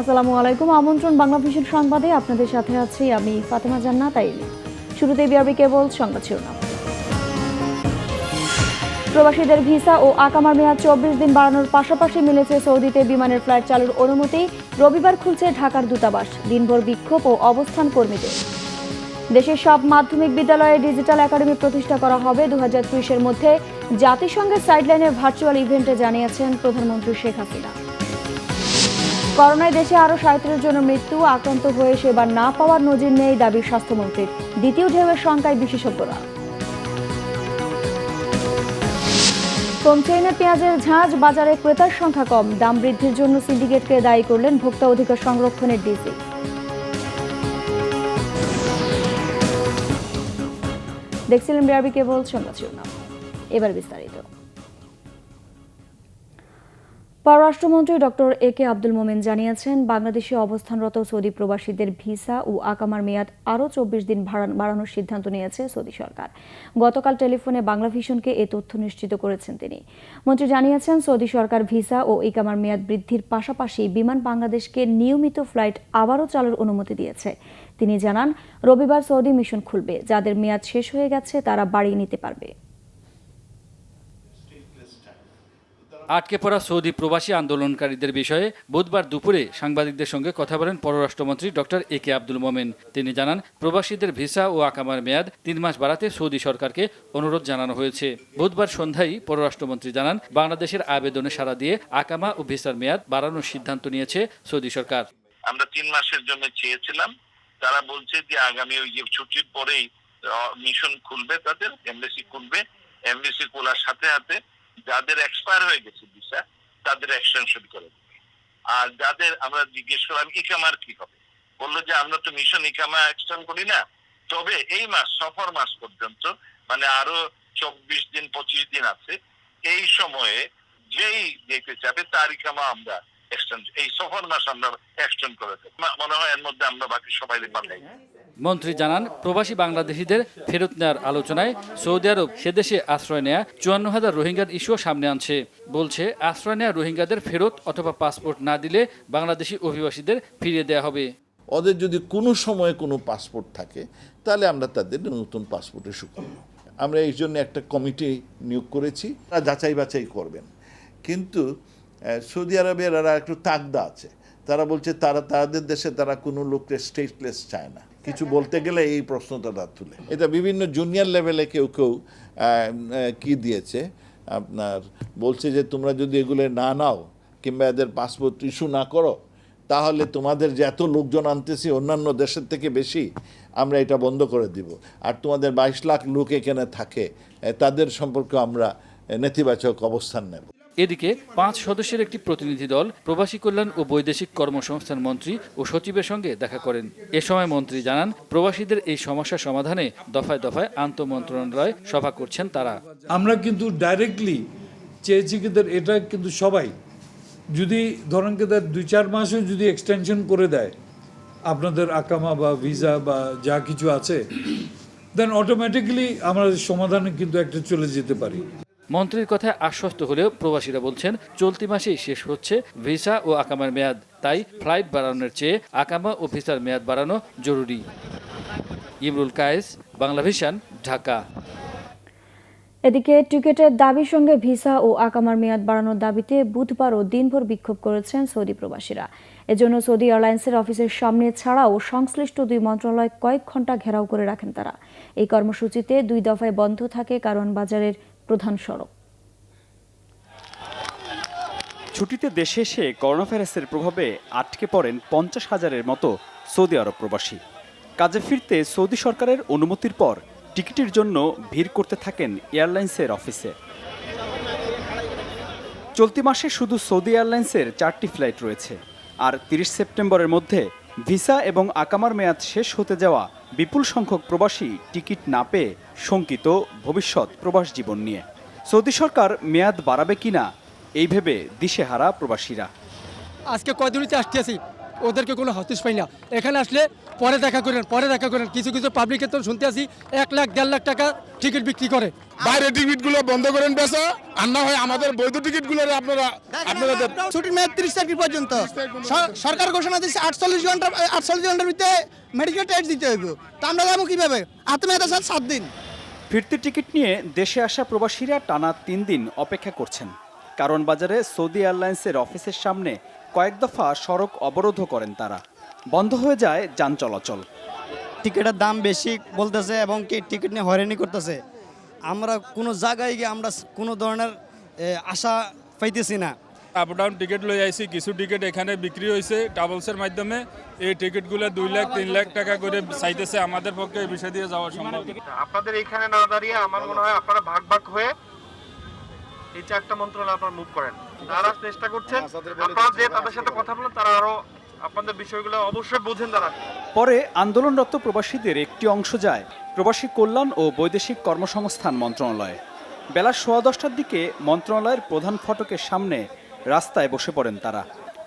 আসসালামু আলাইকুম। আমন্ত্রণ বাংলা ভিশন সংবাদে আপনাদের সাথে আছি আমি ফাতেমা জান্নাত আইলি। শুরুতেই বিআরবি কেবল সংবাদ শিরোনাম। প্রবাসীদের ভিসা ও আকামার মেয়াদ 24 দিন বাড়ানোর পাশাপাশি মিলেছে সৌদিতে বিমানের ফ্লাইট চালুর অনুমতি। রবিবার খুলছে ঢাকার দূতাবাস। দিনভর বিক্ষোভ ও অবস্থান কর্মীদের। দেশের সব মাধ্যমিক বিদ্যালয়ে ডিজিটাল একাডেমি প্রতিষ্ঠা করা হবে 2030-এর মধ্যে। জাতিসংঘের সাইডলাইনে ভার্চুয়াল ইভেন্টে জানিয়েছেন প্রধানমন্ত্রী শেখ হাসিনা। করোনায় দেশে আরও 37 জনের মৃত্যু। আক্রান্ত হয়ে সেবা না পাওয়ার নজির নেই দাবি স্বাস্থ্যমন্ত্রীর। দ্বিতীয় ঢেউয়ের শঙ্কায় বিশেষজ্ঞরা। কমছে এনে পেঁয়াজের ঝাঁজ, বাজারে ক্রেতার সংখ্যা কম। দাম বৃদ্ধির জন্য সিন্ডিকেটকে দায়ী করলেন ভোক্তা অধিকার সংরক্ষণের ডিসি। দেখছিলেন বিআরবি কেবল সংবাদ শিরোনাম। এবার বিস্তারিত। পররাষ্ট্রমন্ত্রী ডক্টর একে আব্দুল মোমেন জানিয়েছেন, বাংলাদেশে অবস্থানরত সৌদি প্রবাসীদের ভিসা ও আকামার মেয়াদ আরও 24 দিন বাড়ানোর সিদ্ধান্ত নিয়েছে সৌদি সরকার। গতকাল টেলিফোনে বাংলা ভিশনকে এ তথ্য নিশ্চিত করেছেন তিনি। মন্ত্রী জানিয়েছেন, সৌদি সরকার ভিসা ও ইকামার মেয়াদ বৃদ্ধির পাশাপাশি বিমান বাংলাদেশকে নিয়মিত ফ্লাইট আবারও চালুর অনুমতি দিয়েছে। তিনি জানান, রবিবার সৌদি মিশন খুলবে। যাদের মেয়াদ শেষ হয়ে গেছে তারা বাড়িয়ে নিতে পারবে। আটকে পড়া সৌদি প্রবাসী আন্দোলনকারীদের বিষয়ে বুধবার দুপুরে সাংবাদিকদের সঙ্গে কথা বলেন পররাষ্ট্রমন্ত্রী ডক্টর একে আব্দুল মোমেন। তিনি জানান, প্রবাসীদের ভিসা ও আকামার মেয়াদ 3 মাস বাড়াতে সৌদি সরকারকে অনুরোধ জানানো হয়েছে। বুধবার সন্ধ্যায় পররাষ্ট্রমন্ত্রী জানান, বাংলাদেশের আবেদনে সাড়া দিয়ে আকামা ও ভিসার মেয়াদ বাড়ানোর সিদ্ধান্ত নিয়েছে সৌদি সরকার। আমরা 3 মাসের জন্য চেয়েছিলাম। তারা বলছে যে আগামী ওই যে ছুটির পরেই মিশন খুলবে, তাদের এমবেসি খুলবে। এমবেসি খোলার সাথে সাথে যাদের এক্সপায়ার হয়ে গেছে ভিসা তাদের এক্সটেনশন করে দেবে। আর যাদের আমরা জিজ্ঞেস করলাম ইকামার কি হবে, বললো যে আমরা তো মিশন ইকামা এক্সটেন্ড করি না, তবে এই মাস সফর মাস পর্যন্ত মানে আরো 24 দিন 25 দিন আছে, এই সময়ে যেই যেতে চাবে তার ইকামা আমরা এক্সটেন্ড, এই সফর মাস আমরা এক্সটেন্ড করে দেব। মনে হয় এর মধ্যে আমরা বাকি সবাই পাঠাই। মন্ত্রী জানান, প্রবাসী বাংলাদেশিদের ফেরত নেওয়ার আলোচনায় সৌদি আরব সেদেশে আশ্রয় নেয়া 54,000 রোহিঙ্গার ইস্যু সামনে আনছে। বলছে, আশ্রয় নেয়া রোহিঙ্গাদের ফেরত অথবা পাসপোর্ট না দিলে বাংলাদেশি অভিবাসীদের ফিরিয়ে দেওয়া হবে। ওদের যদি কোনো সময়ে কোনো পাসপোর্ট থাকে তাহলে আমরা তাদের নতুন পাসপোর্ট ইস্যু করব। আমরা এই জন্য একটা কমিটি নিয়োগ করেছি, তারা যাচাই বাছাই করবেন। কিন্তু সৌদি আরবের এরা একটু তাগদা আছে। তারা বলছে তাদের দেশে তারা কোনো লোককে স্টেটলেস চায় না। কিছু বলতে গেলে এই প্রশ্নটা তারা তুলে। এটা বিভিন্ন জুনিয়র লেভেলে কেউ কেউ কি দিয়েছে, আপনার বলছে যে তোমরা যদি এগুলো না নাও কিংবা এদের পাসপোর্ট ইস্যু না করো তাহলে তোমাদের যে এত লোকজন আনতেছি অন্যান্য দেশের থেকে বেশি, আমরা এটা বন্ধ করে দিব। আর তোমাদের 22 লাখ লোক এখানে থাকে, তাদের সম্পর্কে আমরা নেতিবাচক অবস্থান নেব। এদিকে 5 সদস্যের একটি প্রতিনিধি দল প্রবাসী কল্যাণ ও বৈদেশিক কর্মসংস্থান মন্ত্রী ও সচিবের সঙ্গে দেখা করেন। এ সময় মন্ত্রী জানান, প্রবাসীদের এই সমস্যা সমাধানে দফায় দফায় আন্তঃমন্ত্রণালয় সভা করছেন তারা। আমরা কিন্তু ডাইরেক্টলি চেয়েছি কিন্তু এটা কিন্তু সবাই যদি ধরেন কি 2-4 মাসও যদি এক্সটেনশন করে দেয় আপনাদের আকামা বা ভিসা বা যা কিছু আছে, দেন অটোমেটিক্যালি আমরা সমাধানে কিন্তু একটা চলে যেতে পারি। মন্ত্রীর কথায় আশ্বস্ত হলেও প্রবাসীরা বলছেন, চলতি মাসেই শেষ হচ্ছে ভিসা ও আকামার মেয়াদ। তাই ফ্লাইট বাড়ানোর চেয়ে আকামা ও ভিসার মেয়াদ বাড়ানো জরুরি। ইমরুল কায়েস, বাংলা ভিশন, ঢাকা। এদিকে টিকেটের দাবির সঙ্গে ভিসা ও আকামার মেয়াদ বাড়ানোর দাবিতে বুধবারও দিনভর বিক্ষোভ করেছেন সৌদি প্রবাসীরা। এজন্য সৌদি এয়ারলাইন্সের অফিসের সামনে ছাড়াও সংশ্লিষ্ট 2 মন্ত্রণালয় কয়েক ঘন্টা ঘেরাও করে রাখেন তারা। এই কর্মসূচিতে 2 দফায় বন্ধ থাকে কারণ বাজারের প্রধান সড়ক। ছুটিতে দেশে এসে করোনা ভাইরাসের প্রভাবে আটকে পড়েন 50,000-এর মতো সৌদি আরব প্রবাসী। কাজে ফিরতে সৌদি সরকারের অনুমতির পর টিকিটের জন্য ভিড় করতে থাকেন এয়ারলাইন্সের অফিসে। চলতি মাসে শুধু সৌদি এয়ারলাইন্সের 4টি ফ্লাইট রয়েছে। আর 30 সেপ্টেম্বরের মধ্যে ভিসা এবং আকামার মেয়াদ শেষ হতে যাওয়া বিপুল সংখ্যক প্রবাসী টিকিট না পেয়ে শঙ্কিত ভবিষ্যৎ প্রবাস জীবন নিয়ে। সৌদি সরকার মেয়াদ বাড়াবে কিনা এই ভেবে দিশেহারা প্রবাসীরা। আজকে কয়দিনতে আসতেছি, ওদেরকে কোনো হতিস পাই না। এখানে আসলে পরে দেখা করেন কিছু কিছু পাবলিকের তো শুনতে আসি 1 লাখ 1.5 লাখ টাকা টিকিট বিক্রি করে। বাইরে টিকিটগুলো বন্ধ করেন বেচা, আর না হয় আমাদের বৈধ টিকিটগুলো আপনারা ছুটির মেয়াদ 30 তারিখ পর্যন্ত। সরকার ঘোষণা দিচ্ছে 48 ঘন্টার ভিতরে মেডিকেল টেস্ট দিতে হইব। তা আমরা যাবো কিভাবে? আত্মমেয়াদ আছে 7 দিন। ফিরতি টিকিট নিয়ে দেশে আসা প্রবাসীরা টানা 3 দিন অপেক্ষা করছেন। কারণ বাজারে সৌদি এয়ারলাইন্সের অফিসের সামনে কয়েক দফা সড়ক অবরোধও করেন তারা। বন্ধ হয়ে যায় যান চলাচল। টিকিটের দাম বেশি বলতেছে এবং কি টিকিট নিয়ে হয়রানি করতেছে। আমরা কোনো জায়গায় গিয়ে আমরা কোনো ধরনের আশা পাইতেছি না। আপ ডাউন টিকিট লই আইছি, কিছু টিকিট এখানে বিক্রি হয়েছে ট্রাভেলসের মাধ্যমে। এই টিকিটগুলো 2 লাখ 3 লাখ টাকা করে চাইতেছে। আমাদের পক্ষে এই বিষয় দিয়ে যাওয়া সম্ভব। আপনাদের এখানে না দাঁড়িয়ে আমার মনে হয় আপনারা ভাগ হয়ে এই 4টা মন্ত্রণালয় আপনারা মুভ করেন। তারা চেষ্টা করছেন, আপনারা যে তাদের সাথে কথা বলেন তারা আরো আপনাদের বিষয়গুলো অবশ্যই বোঝেন তারা। পরে আন্দোলনরত প্রবাসীদের একটি অংশ যায় প্রবাসী কল্যাণ ও বৈদেশিক কর্মসংস্থান মন্ত্রণালয়ে। বেলা 10:15টার দিকে মন্ত্রণালয়ের প্রধান ফটকের সামনে রাস্তায় বসে পড়েন তারা।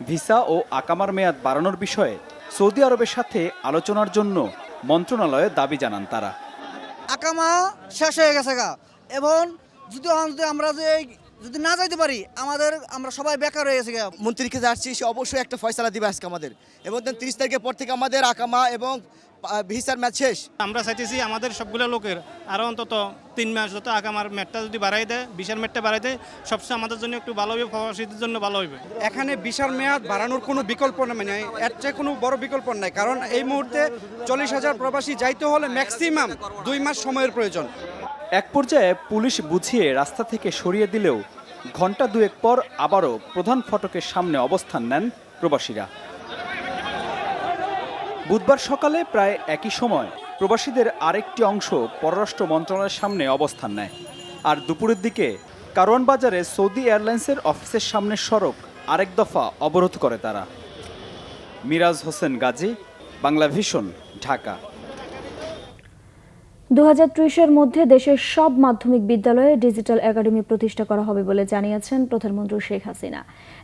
ভিসা ও আকামার মেয়াদ বাড়ানোর বিষয়ে সৌদি আরবের সাথে আলোচনার জন্য মন্ত্রণালয়ে দাবি জানান তারা। আকামা শেষ হয়ে গেছে এবং আমরা যদি না যাইতে পারি আমরা সবাই বেকার হয়ে গেছে। মন্ত্রীর কাছে আসছি, সে অবশ্যই একটা ফয়সালা দিবে আজকে আমাদের, এবং 30 তারিখের পর থেকে আমাদের আকামা এবং ভিসার ম্যাচ শেষ। আমরা চাইতেছি আমাদের সবগুলো লোকের আরো অন্তত 3 মাস যত আকামার ম্যাটটা যদি বাড়াই দেয়, ভিসার ম্যাটটা বাড়াই দেয়, সবচেয়ে আমাদের জন্য একটু ভালো হবে, প্রবাসীদের জন্য ভালো হবে। এখানে ভিসার মেয়াদ বাড়ানোর কোনো বিকল্প নেই, এর চেয়ে কোনো বড় বিকল্প নাই। কারণ এই মুহূর্তে 40,000 প্রবাসী যাইতে হলে ম্যাক্সিমাম 2 মাস সময়ের প্রয়োজন। এক পর্যায়ে পুলিশ বুঝিয়ে রাস্তা থেকে সরিয়ে দিলেও ঘণ্টা 2 পর আবারও প্রধান ফটকের সামনে অবস্থান নেন প্রবাসীরা। বুধবার সকালে প্রায় একই সময় প্রবাসীদের আরেকটি অংশ পররাষ্ট্র মন্ত্রণালয়ের সামনে অবস্থান নেয়। আর দুপুরের দিকে কারওয়ান বাজারে সৌদি এয়ারলাইন্সের অফিসের সামনের সড়ক আরেক দফা অবরোধ করে তারা। মিরাজ হোসেন গাজী, বাংলা ভিশন, ঢাকা। 2030-এর মধ্যে দেশের সব মাধ্যমিক বিদ্যালয়ে ডিজিটাল একাডেমি প্রতিষ্ঠা করা হবে বলে জানিয়েছেন প্রধানমন্ত্রী শেখ হাসিনা।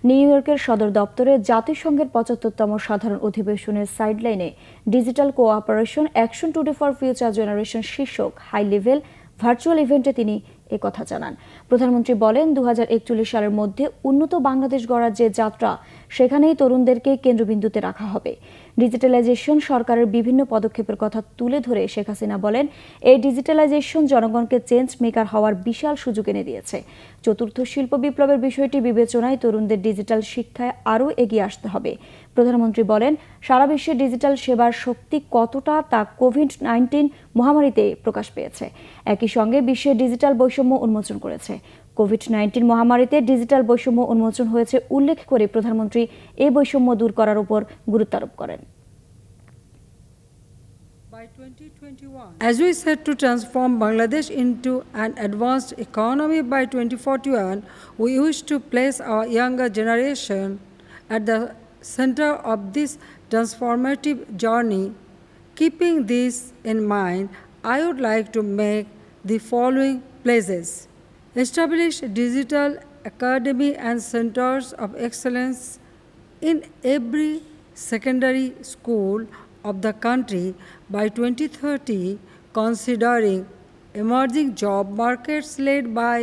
নিউ ইয়র্কের সদর দপ্তরে জাতিসংঘের 75তম সাধারণ অধিবেশনের সাইডলাইনে digital cooperation action today for future generation শীর্ষক হাই লেভেল ভার্চুয়াল ইভেন্টে তিনি একথা জানান। প্রধানমন্ত্রী বলেন, 2041 সালের মধ্যে উন্নত বাংলাদেশ গড়ার যে যাত্রা, সেখানেই তরুণদেরকে কেন্দ্রবিন্দুতে রাখা হবে। ডিজিটালাইজেশন সরকারের বিভিন্ন পদক্ষেপের কথা তুলে ধরে শেখ হাসিনা বলেন, এই ডিজিটালাইজেশন জনগণকে চেঞ্জ মেকার হওয়ার বিশাল সুযোগ এনে দিয়েছে। চতুর্থ শিল্প বিপ্লবের বিষয়টি বিবেচনায় তরুণদের ডিজিটাল শিক্ষায় আরও এগিয়ে আসতে হবে। প্রধানমন্ত্রী বলেন, সারা বিশ্বে ডিজিটাল সেবার শক্তি কতটা তা কোভিড-19 মহামারীতে প্রকাশ পেয়েছে। একই সঙ্গে বিশ্বের ডিজিটাল বৈষম্য উন্মোচন করেছে। কোভিড-19 মহামারীতে ডিজিটাল বৈষম্য উন্মোচন হয়েছে উল্লেখ করে প্রধানমন্ত্রী এই বৈষম্য দূর করার উপর গুরুত্ব আরোপ করেন। As we set to transform Bangladesh into an advanced economy by 2041, we wish to place our younger generation at the center of this transformative journey. Keeping this in mind, I would like to make the following pledges. Establish digital academy and centers of excellence in every secondary school of the country by 2030, considering emerging job markets led by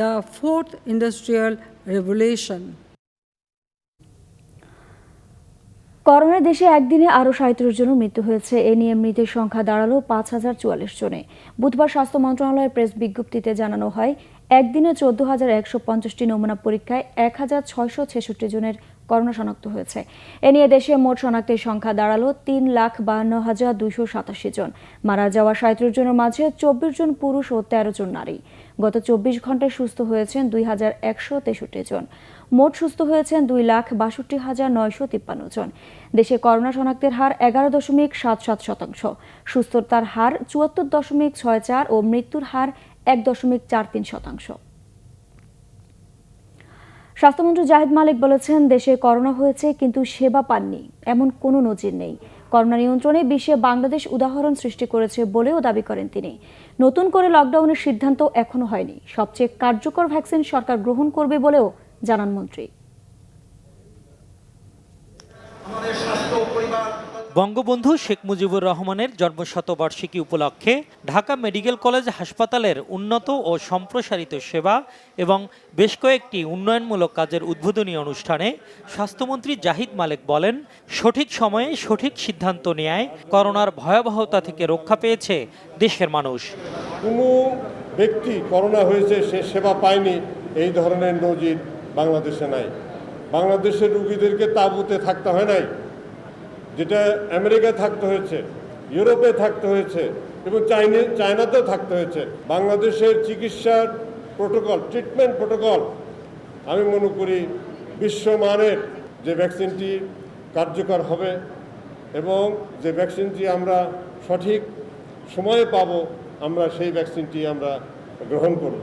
the fourth industrial revolution. করোনায় দেশে একদিনে আরও 37 জনের মৃত্যু হয়েছে। এ নিয়ে মৃতের সংখ্যা দাঁড়ালো 5044 জনে। বুধবার স্বাস্থ্য মন্ত্রণালয়ের প্রেস বিজ্ঞপ্তিতে জানানো হয়, একদিনে 14,150টি নমুনা পরীক্ষায় 1,666 জনের করোনা শনাক্ত হয়েছে। এ নিয়ে দেশে মোট শনাক্তের সংখ্যা দাঁড়ালো 3,52,287 জন। মারা যাওয়া 37 জনের মাঝে 24 জন পুরুষ ও 13 জন নারী। গত 24 ঘন্টায় সুস্থ হয়েছেন 2,163 জন। মোট সুস্থ হয়েছেন 2,62,953 জন। দেশে করোনা শনাক্তের হার 11.77%, সুস্থতার হার 74.64 ও মৃত্যুর হার 1.43%। স্বাস্থ্যমন্ত্রী জাহিদ মালিক বলেছেন, দেশে করোনা হয়েছে কিন্তু সেবা পাননি এমন কোনো নজির নেই। করোনা নিয়ন্ত্রণে বিশ্বে বাংলাদেশ উদাহরণ সৃষ্টি করেছে বলেও দাবি করেন তিনি। নতুন করে লকডাউনের সিদ্ধান্ত এখনো হয়নি। সবচেয়ে কার্যকর ভ্যাকসিন সরকার গ্রহণ করবে বলেও জানান মন্ত্রী। বঙ্গবন্ধু শেখ মুজিবুর রহমানের জন্মশতবার্ষিকী উপলক্ষে ঢাকা মেডিকেল কলেজ হাসপাতালের উন্নত ও সম্প্রসারিত সেবা এবং বেশ কয়েকটি উন্নয়নমূলক কাজের উদ্বোধনী অনুষ্ঠানে স্বাস্থ্যমন্ত্রী জাহিদ মালেক বলেন, সঠিক সময়ে সঠিক সিদ্ধান্ত নেয়ায় করোনার ভয়াবহতা থেকে রক্ষা পেয়েছে দেশের মানুষ। কোনো ব্যক্তি করোনা হয়েছে সে সেবা পায়নি, এই ধরনের নজির বাংলাদেশে নাই। বাংলাদেশের রোগীদেরকে তাঁবুতে থাকতে হয় নাই, যেটা আমেরিকায় থাকতে হয়েছে, ইউরোপে থাকতে হয়েছে এবং চায়নাতেও থাকতে হয়েছে। বাংলাদেশের চিকিৎসার প্রোটোকল, ট্রিটমেন্ট প্রোটোকল, আমি মনে করি বিশ্বমানের। যে ভ্যাকসিনটি কার্যকর হবে এবং যে ভ্যাকসিনটি আমরা সঠিক সময়ে পাবো, আমরা সেই ভ্যাকসিনটি আমরা গ্রহণ করব।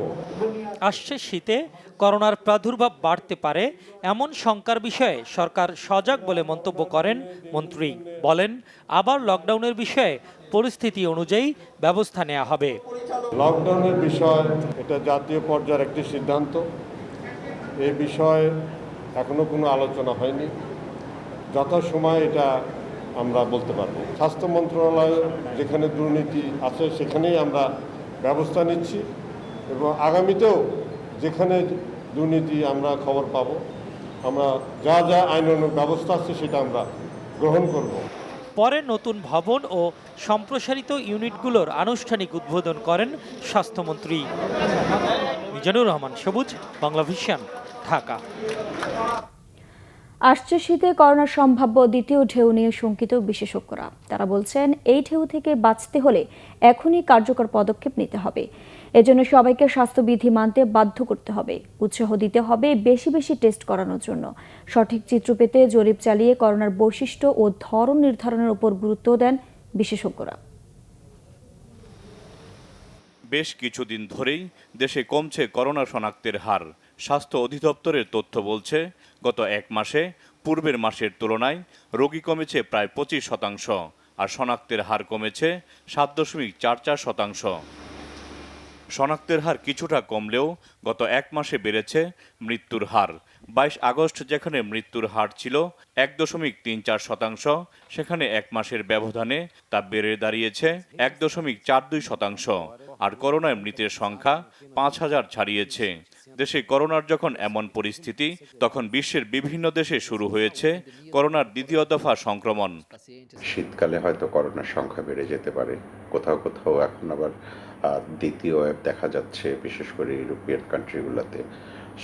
আসছে শীতে করোনার প্রাদুর্ভাব বাড়তে পারে এমন শঙ্কার বিষয়ে সরকার সজাগ বলে মন্তব্য করেন মন্ত্রী। বলেন, আবার লকডাউনের বিষয়ে পরিস্থিতি অনুযায়ী ব্যবস্থা নেওয়া হবে। লকডাউনের বিষয় এটা জাতীয় পর্যায়ের একটি সিদ্ধান্ত। এই বিষয়ে এখনো কোনো আলোচনা হয়নি। যথাসময়ে এটা আমরা বলতে পারবো। স্বাস্থ্য মন্ত্রণালয় যেখানে দুর্নীতি আছে সেখানেই আমরা ব্যবস্থা নিচ্ছি এবং আগামীতেও যেখানে দুর্নীতি আমরা খবর পাবো, আমরা যা যা আইনানুগ ব্যবস্থা আছে সেটা আমরা গ্রহণ করব। পরে নতুন ভবন ও সম্প্রসারিত ইউনিটগুলোর আনুষ্ঠানিক উদ্বোধন করেন স্বাস্থ্যমন্ত্রী। মিজানুর রহমান সবুজ, বাংলাভিশন, ঢাকা। আসছে শীতে করোনার সম্ভাব্য দ্বিতীয় ঢেউ নিয়ে শঙ্কিত বিশেষজ্ঞরা। তারা বলছেন, এই ঢেউ থেকে বাঁচতে হলে এখনই কার্যকর পদক্ষেপ নিতে হবে। এজন্য সবাইকে স্বাস্থ্যবিধি মানতে বাধ্য করতে হবে, উৎসাহ দিতে হবে বেশি বেশি টেস্ট করানোর জন্য। সঠিক চিত্র পেতে জরিপ চালিয়ে করোনার বৈশিষ্ট্য ও ধরন নির্ধারণের উপর গুরুত্ব দেন বিশেষজ্ঞরা। বেশ কিছুদিন ধরেই দেশে কমছে করোনা শনাক্তের হার। স্বাস্থ্য অধিদপ্তরের তথ্য বলছে, গত এক মাসে পূর্বের মাসের তুলনায় রোগী কমেছে প্রায় 25%, আর শনাক্তের হার কমেছে 7.44%। শনাক্তের হার কিছুটা কমলেও গত এক মাসে বেড়েছে মৃত্যুর হার। 22 আগস্ট যেখানে মৃত্যুর হার ছিল 1.34%, সেখানে এক মাসের ব্যবধানে তা বেড়ে দাঁড়িয়েছে 1.42%। আর করোনায় মৃতের সংখ্যা 5,000 ছাড়িয়েছে। দেশে করোনার যখন এমন পরিস্থিতি, তখন বিশ্বের বিভিন্ন দেশে শুরু হয়েছে করোনার দ্বিতীয় দফা সংক্রমণ। শীতকালে হয়তো করোনার সংখ্যা বেড়ে যেতে পারে, কোথাও কোথাও এখন আবার দ্বিতীয় ওয়েভ দেখা যাচ্ছে, বিশেষ করে ইউরোপিয়ান কান্ট্রিগুলোতে।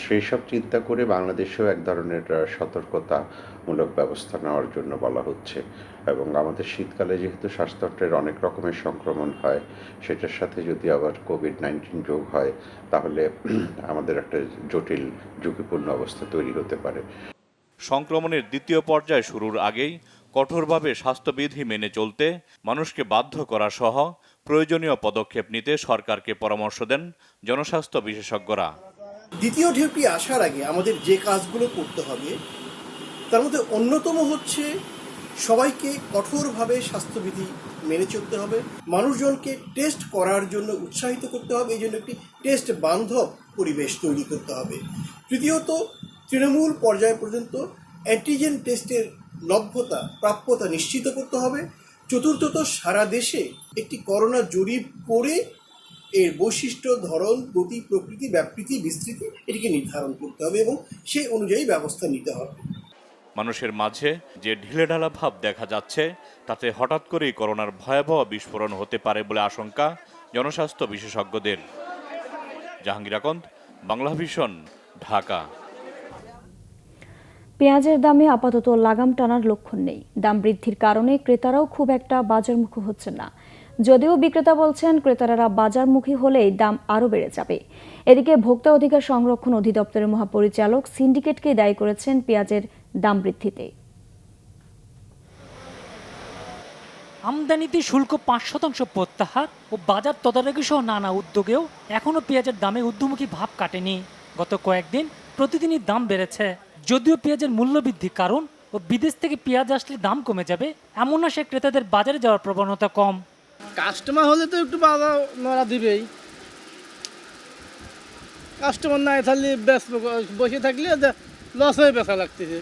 সেই সব চিন্তা করে বাংলাদেশেও এক ধরনের সতর্কতামূলক ব্যবস্থা নেওয়ার জন্য বলা হচ্ছে। এবং আমাদের শীতকালে যেহেতু শ্বাসতন্ত্রের অনেক রকমের সংক্রমণ হয়, সেটার সাথে যদি আবার কোভিড-19 যোগ হয়, তাহলে আমাদের একটা জটিল ঝুঁকিপূর্ণ অবস্থা তৈরি হতে পারে। সংক্রমণের দ্বিতীয় পর্যায় শুরুর আগেই কঠোরভাবে স্বাস্থ্যবিধি মেনে চলতে মানুষকে বাধ্য করা সহ প্রয়োজনীয় পদক্ষেপ নিতে সরকারকে পরামর্শ দেন জনস্বাস্থ্য বিশেষজ্ঞরা। দ্বিতীয় ঢেউটি আসার আগে আমাদের যে কাজগুলো করতে হবে, তার মধ্যে অন্যতম হচ্ছে সবাইকে কঠোরভাবে স্বাস্থ্যবিধি মেনে চলতে হবে। মানুষজনকে টেস্ট করার জন্য উৎসাহিত করতে হবে, এই জন্য একটি টেস্ট বান্ধব পরিবেশ তৈরি করতে হবে। তৃতীয়ত, তৃণমূল পর্যায় পর্যন্ত অ্যান্টিজেন টেস্টের লভ্যতা, প্রাপ্যতা নিশ্চিত করতে হবে। চতুর্থত, সারা দেশে একটি করোনা জরিপ করে এর বৈশিষ্ট্য, ধরন, গতি, প্রকৃতি, ব্যাপৃতি, বিস্তৃতি এটিকে নির্ধারণ করতে হবে এবং সেই অনুযায়ী ব্যবস্থা নিতে হবে। মানুষের মাঝে যে ঢিলেঢালা ভাব দেখা যাচ্ছে, তাতে হঠাৎ করেই করোনার ভয়াবহ বিস্ফোরণ হতে পারে বলে আশঙ্কা জনস্বাস্থ্য বিশেষজ্ঞদের। জাহাঙ্গীর আকন্দ, বাংলাভিশন, ঢাকা। পেঁয়াজের দামে আপাতত লাগাম টানার লক্ষণ নেই। দাম বৃদ্ধির কারণে ক্রেতারাও খুব একটা বাজারমুখী হচ্ছেন না। যদিও বিক্রেতা বলছেন, ক্রেতারা বাজারমুখী হলেই দাম আরও বেড়ে যাবে। এদিকে ভোক্তা অধিকার সংরক্ষণ অধিদপ্তরের মহাপরিচালক সিন্ডিকেটকে দায়ী করেছেন পেঁয়াজের দাম বৃদ্ধিতে। আমদানিতে শুল্ক 5% প্রত্যাহার ও বাজার তদারকি সহ নানা উদ্যোগেও এখনও পেঁয়াজের দামে ঊর্ধ্বমুখী ভাব কাটেনি। গত কয়েকদিন প্রতিদিনই দাম বেড়েছে। যদিও পেঁয়াজের মূল্যবৃদ্ধির কারণ ও বিদেশ থেকে পেঁয়াজ আসলে দাম কমে যাবে, এমন না সে ক্রেতাদের বাজারে যাওয়ার প্রবণতা কম। কাস্টমার হলে তো একটু বাজার নড়া দিবেই, কাস্টমার নাই থাকলে বসে থাকলে লস হয়ে বেচা লাগতেছে।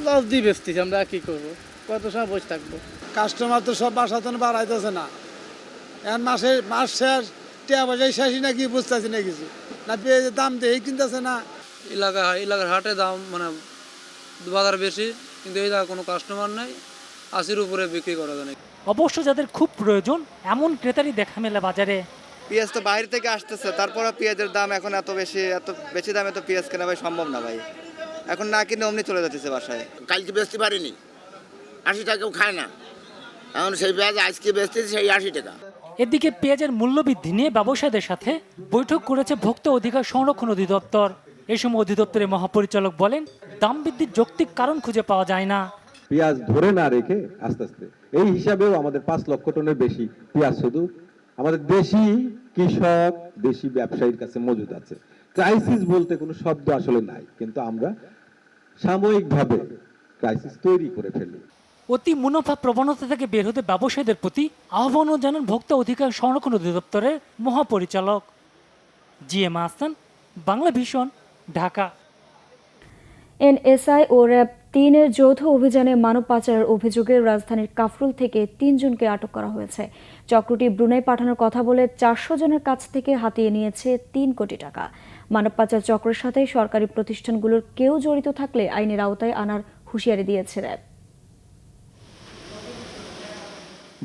লস দিয়ে বেচতেছি, আমরা কি করবো, কত সময় বসে থাকবো। কাস্টমার তো সব বাসাতন বাড়াইতেছে না, এখন মাস শেষ, টিয়া পয়সা শেষই না কি বুঝতেছি না কিছু, না পেঁয়াজের দাম দিয়ে কিনতেছে না। এলাকার হাটে দাম মানে বাজার বেশি, কিন্তু এই জায়গায় কোনো কাস্টমার নাই, 80-র উপরে বিক্রি করা যায় না। অবশ্য যাদের খুব প্রয়োজন এমন ক্রেতারই দেখা মেলে বাজারে। পেঁয়াজ তো বাইরে থেকে আসতেছে, তারপরে পেঁয়াজের দাম এখন এত বেশি দামে তো পেঁয়াজ কেনা ভাই সম্ভব না ভাই, এখন না কিনে অমনি চলে যাচ্ছে বাসায়। কালকে বেচতে পারিনি, 80 টাকাও খায় না, এখন সেই পেঁয়াজ আজকে বেচতেছি সেই 80 টাকা। এদিকে পেঁয়াজের মূল্যবৃদ্ধি নিয়ে ব্যবসায়ীদের সাথে বৈঠক করেছে ভোক্তা অধিকার সংরক্ষণ অধিদপ্তর। এই সময় অধিদপ্তরের মহাপরিচালক বলেন, দাম বৃদ্ধির যৌক্তিক কারণ খুঁজে পাওয়া যায় না। পেঁয়াজ ধরে না রেখে আস্তে আস্তে, এই হিসাবেও আমাদের 5 লক্ষ টনের বেশি পেঁয়াজ শুধু আমাদের দেশি কৃষক, দেশি ব্যবসায়ীর কাছে মজুদ আছে। ক্রাইসিস বলতে কোনো শব্দ আসলে নাই, কিন্তু আমরা সাময়িকভাবে ক্রাইসিস তৈরি করে ফেলি। অতি মুনাফা প্রবণতা থেকে বের হতে ব্যবসায়ীদের প্রতি আহ্বানও জানান ভোক্তা অধিকার সংরক্ষণ অধিদপ্তরের মহাপরিচালক। GM Ahsan, Bangla vision, Dhaka. NSI ও র্যাব 3-এর যৌথ অভিযানে মানব পাচারের অভিযোগে রাজধানীর কাফরুল থেকে 3 জনকে আটক করা হয়েছে। চক্রটি ব্রুনাই পাঠানোর কথা বলে 400 জনের কাছ থেকে হাতিয়ে নিয়েছে 3 কোটি টাকা। মানব পাচার চক্রের সাথে সরকারি প্রতিষ্ঠানগুলোর কেউ জড়িত থাকলে আইনের আওতায় আনার হুঁশিয়ারি দিয়েছে র্যাব।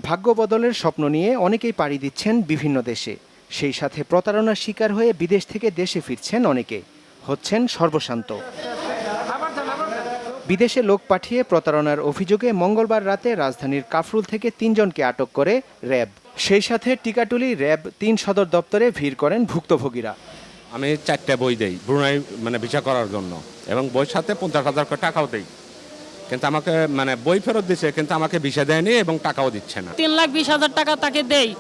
ভাগ্য বদলের স্বপ্ন নিয়ে অনেকেই পাড়ি দিচ্ছেন বিভিন্ন দেশে, সেই সাথে প্রতারণার শিকার হয়ে বিদেশ থেকে দেশে ফিরছেন অনেকে, হচ্ছেন সর্বশান্ত। বিদেশে লোক পাঠিয়ে প্রতারণার অভিযোগে মঙ্গলবার রাতে রাজধানীর কাফরুল থেকে 3 জনকে আটক করে র্যাব। সেই সাথে টিকাটুলি র্যাব 3 সদর দপ্তরে ভিড় করেন ভুক্তভোগীরা। আমি 4টা বই দেই ব্রুনাই ভিসা করার জন্য, এবং বইয়ের সাথে 50,000 টাকাও দেই, কিন্তু আমাকে বই ফেরত দিচ্ছে, কিন্তু আমাকে ভিসা দেয়নি এবং টাকাও দিচ্ছে না। 3,20,000 টাকা তাকে দেই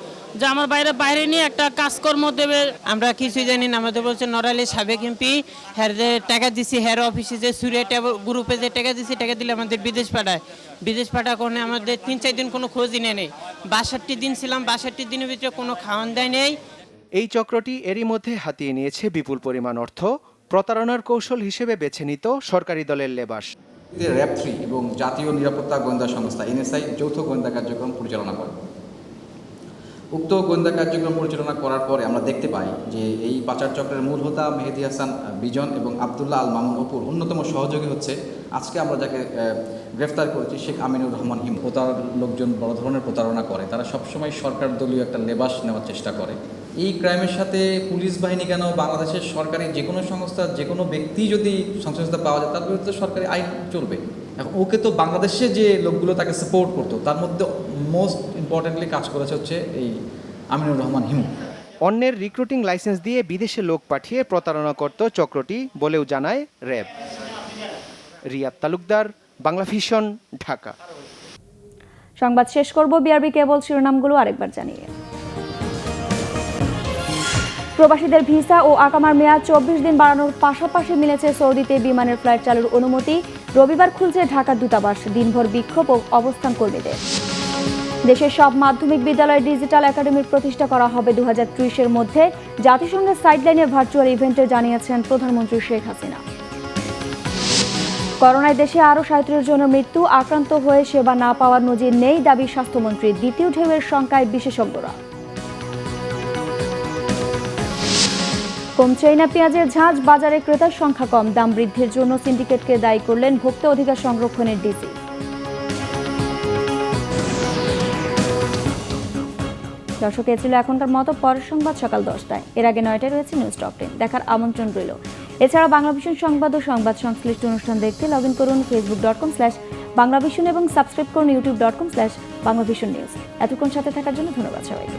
যে আমার বাইরে নিয়ে একটা কাজকর্ম দেবে। আমরা কিছুই জানি না, আমাদের বলছে নড়াইলের সাবেক এমপি হ্যার যে টাকা দিছি, হ্যার অফিসে যে সুরিয়া গ্রুপে যে টাকা দিছি, টাকা দিলে আমাদের বিদেশ পাঠায় কোনো আমাদের 3-4 দিন কোনো খোঁজই নেই। 62 দিন ছিলাম, 62 দিনের ভিতরে কোনো খাওয়ান দেয় নেই। এই চক্রটি এরই মধ্যে হাতিয়ে নিয়েছে বিপুল পরিমাণ অর্থ, প্রতারণার কৌশল হিসেবে বেছে নিত সরকারি দলের লেবাস। র্যাব 3 এবং জাতীয় নিরাপত্তা গোয়েন্দা সংস্থা NSI যৌথ গোয়েন্দা কার্যক্রম পরিচালনা করে। উক্ত গোয়েন্দা কার্যক্রম পরিচালনা করার পরে আমরা দেখতে পাই যে এই পাচার চক্রের মূল হোতা মেহেদি হাসান বিজন এবং আবদুল্লাহ আল মামুন অপুর অন্যতম সহযোগী হচ্ছে আজকে আমরা যাকে গ্রেফতার করেছি শেখ আমিনুর রহমান হিমু। লোকজন বড় ধরনের প্রতারণা করে, তারা সবসময় সরকার দলীয় একটা লেবাস নেওয়ার চেষ্টা করে। এই ক্রাইমের সাথে পুলিশ বাহিনী কেন, বাংলাদেশের সরকারি যে কোনো সংস্থা, যে কোনো ব্যক্তি যদি সংশ্লিষ্ট পাওয়া যায় তার বিরুদ্ধে সরকারি আইন চলবে। এখন ওকে তো বাংলাদেশে যে লোকগুলো তাকে সাপোর্ট করতো তার মধ্যে মোস্ট ইম্পর্টেন্টলি কাজ করেছে হচ্ছে এই আমিনুর রহমান হিমু। অন্যের রিক্রুটিং লাইসেন্স দিয়ে বিদেশে লোক পাঠিয়ে প্রতারণা করত চক্রটি বলেও জানায় র্যাব। রিয়াদ তালুকদার, বাংলা ভিশন, ঢাকা। সংবাদ শেষ করব বিআরবি কেবল শিরোনামগুলো আরেকবার জানিয়ে। প্রবাসীদের ভিসা ও আকামার মেয়াদ 24 দিন বাড়ানোর পাশাপাশি মিলেছে সৌদিতে বিমানের ফ্লাইট চালুর অনুমতি। রবিবার খুলছে ঢাকার দূতাবাস, দিনভর বিক্ষোভ ও অবস্থান কর্মীদের। দেশের সব মাধ্যমিক বিদ্যালয়ে ডিজিটাল একাডেমির প্রতিষ্ঠা করা হবে 2030-এর মধ্যে। জাতিসংঘের সাইডলাইনের ভার্চুয়াল ইভেন্টে জানিয়েছেন প্রধানমন্ত্রী শেখ হাসিনা। করোনায় দেশে আরও 37 জনের মৃত্যু, আক্রান্ত হয়ে সেবা না পাওয়ার নজির নেই দাবি স্বাস্থ্যমন্ত্রীর। দ্বিতীয় ঢেউয়ের শঙ্কায় বিশেষজ্ঞরা। কমছে না পেঁয়াজের ঝাঁজ, বাজারে ক্রেতার সংখ্যা কম, দাম বৃদ্ধির জন্য সিন্ডিকেটকে দায়ী করলেন ভোক্তা অধিকার সংরক্ষণের ডিসি। দর্শক, এ ছিল এখনকার মতো। পরের সংবাদ সকাল 10টায়, এর আগে 9টায় রয়েছে নিউজ টপ 10 দেখার আমন্ত্রণ রইল। এছাড়া বাংলা ভিশন সংবাদ ও সংবাদ সংশ্লিষ্ট অনুষ্ঠান দেখতে লগ ইন করুন facebook.com/বাংলাভিশন এবং সাবস্ক্রাইব করুন youtube.com/বাংলাভিশন নিউজ। এতক্ষণ সাথে থাকার জন্য ধন্যবাদ সবাইকে।